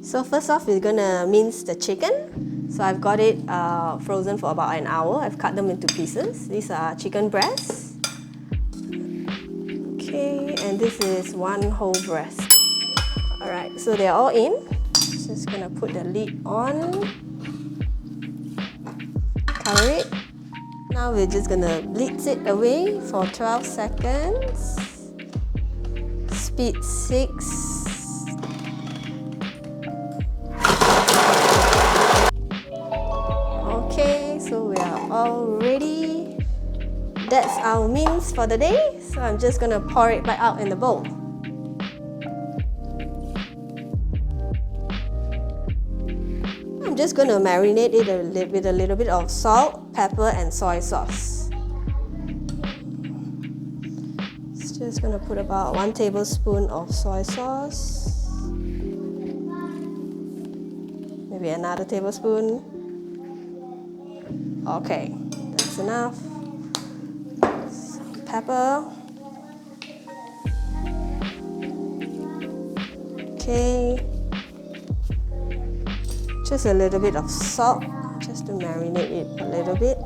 So first off, we're gonna mince the chicken. So I've got it frozen for about an hour. I've cut them into pieces. These are chicken breasts. Okay, and this is one whole breast. Alright, so they're all in. Just gonna put the lid on. Cover it. Now we're just gonna blitz it away for 12 seconds. Speed 6. Okay, so we are all ready. That's our mince for the day. So I'm just gonna pour it right out in the bowl. I'm just gonna marinate it with a little bit of salt, pepper, and soy sauce. Just gonna put about 1 tablespoon of soy sauce. Maybe another tablespoon. Okay, that's enough. Some pepper. Okay. Just a little bit of salt, just to marinate it a little bit.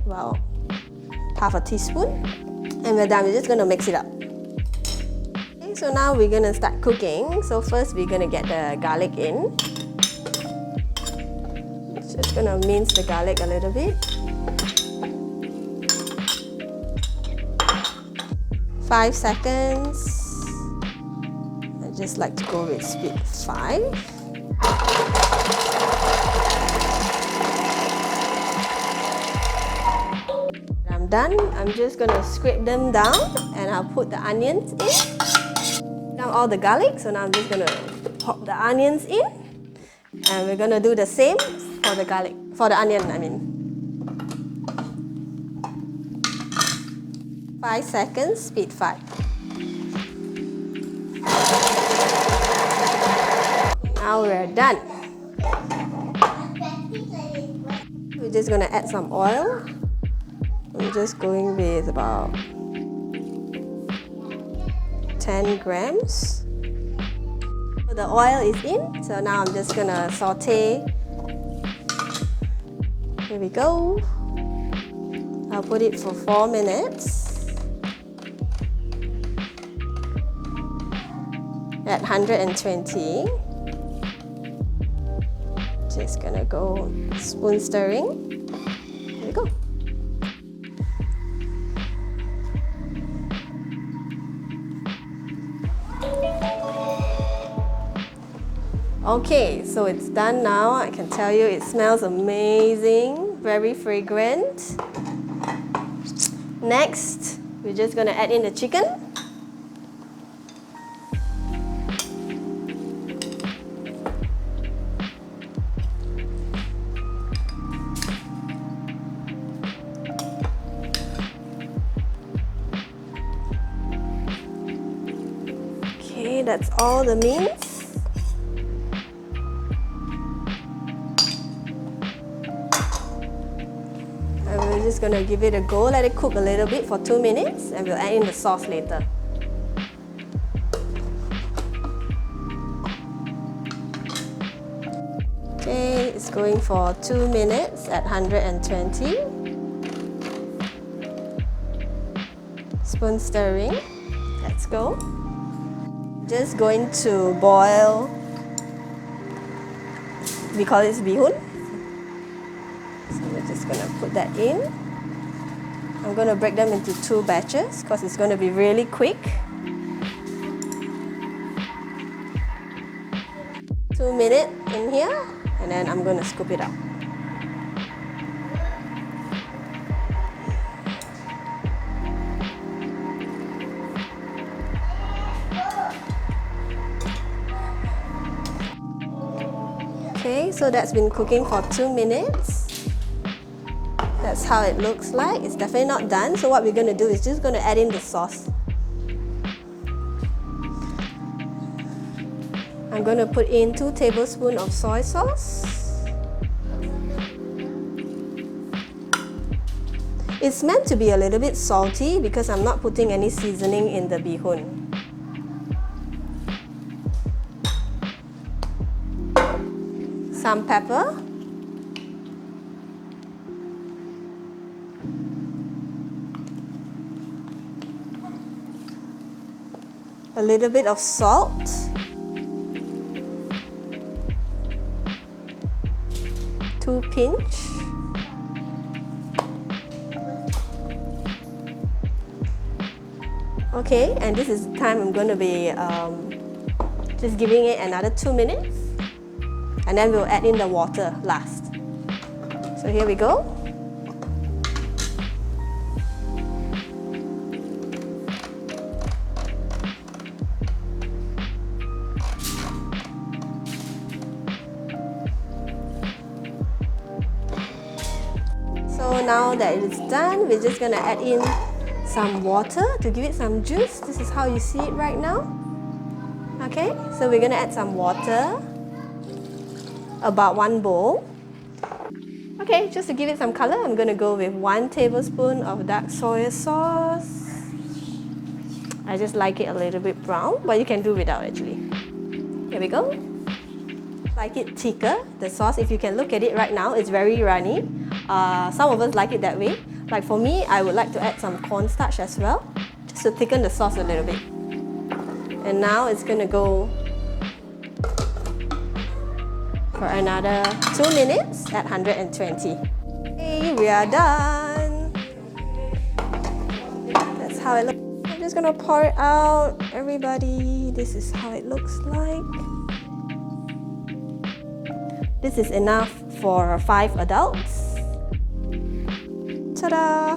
About half a teaspoon. And we're done. We're just gonna mix it up. Okay, so now we're gonna start cooking. So first we're gonna get the garlic in. Just gonna mince the garlic a little bit. 5 seconds. I just like to go with speed 5. I'm done. I'm just gonna scrape them down and I'll put the onions in. Now all the garlic, so now I'm just gonna pop the onions in. And we're gonna do the same for the garlic, for the onion, I mean. 5 seconds, speed 5. Now we're done. We're just gonna add some oil. I'm just going with about 10 grams. So the oil is in, so now I'm just gonna saute. Here we go. I'll put it for 4 minutes at 120. Just gonna go spoon stirring. Here we go. Okay, so it's done now. I can tell you it smells amazing, very fragrant. Next, we're just gonna add in the chicken. Okay, that's all the mince. We're just gonna give it a go, let it cook a little bit for 2 minutes, and we'll add in the sauce later. Okay, it's going for 2 minutes at 120. Spoon stirring. Let's go. Just going to boil. We call it Beehoon. So we're just gonna put that in. I'm gonna break them into 2 batches because it's gonna be really quick. 2 minutes in here, and then I'm gonna scoop it out. Okay, so that's been cooking for 2 minutes. That's how it looks like. It's definitely not done. So what we're going to do is just going to add in the sauce. I'm going to put in 2 tablespoons of soy sauce. It's meant to be a little bit salty because I'm not putting any seasoning in the beehoon. some pepper, a little bit of salt, two pinch, okay, and this is the time I'm going to be just giving it another 2 minutes, and then we'll add in the water last. So here we go. So now that it's done, we're just gonna add in some water to give it some juice. This is how you see it right now. Okay, so we're gonna add some water, about 1 bowl. Okay, just to give it some color, I'm gonna go with 1 tablespoon of dark soy sauce. I just like it a little bit brown, but you can do without actually. Here we go. Like it thicker, the sauce, if you can look at it right now, it's very runny. Some of us like it that way. Like for me, I would like to add some cornstarch as well, just to thicken the sauce a little bit. And now it's gonna go for another 2 minutes at 120. Okay, we are done. That's how it looks. I'm just gonna pour it out, everybody. This is how it looks like. This is enough for 5 adults. Ta-da!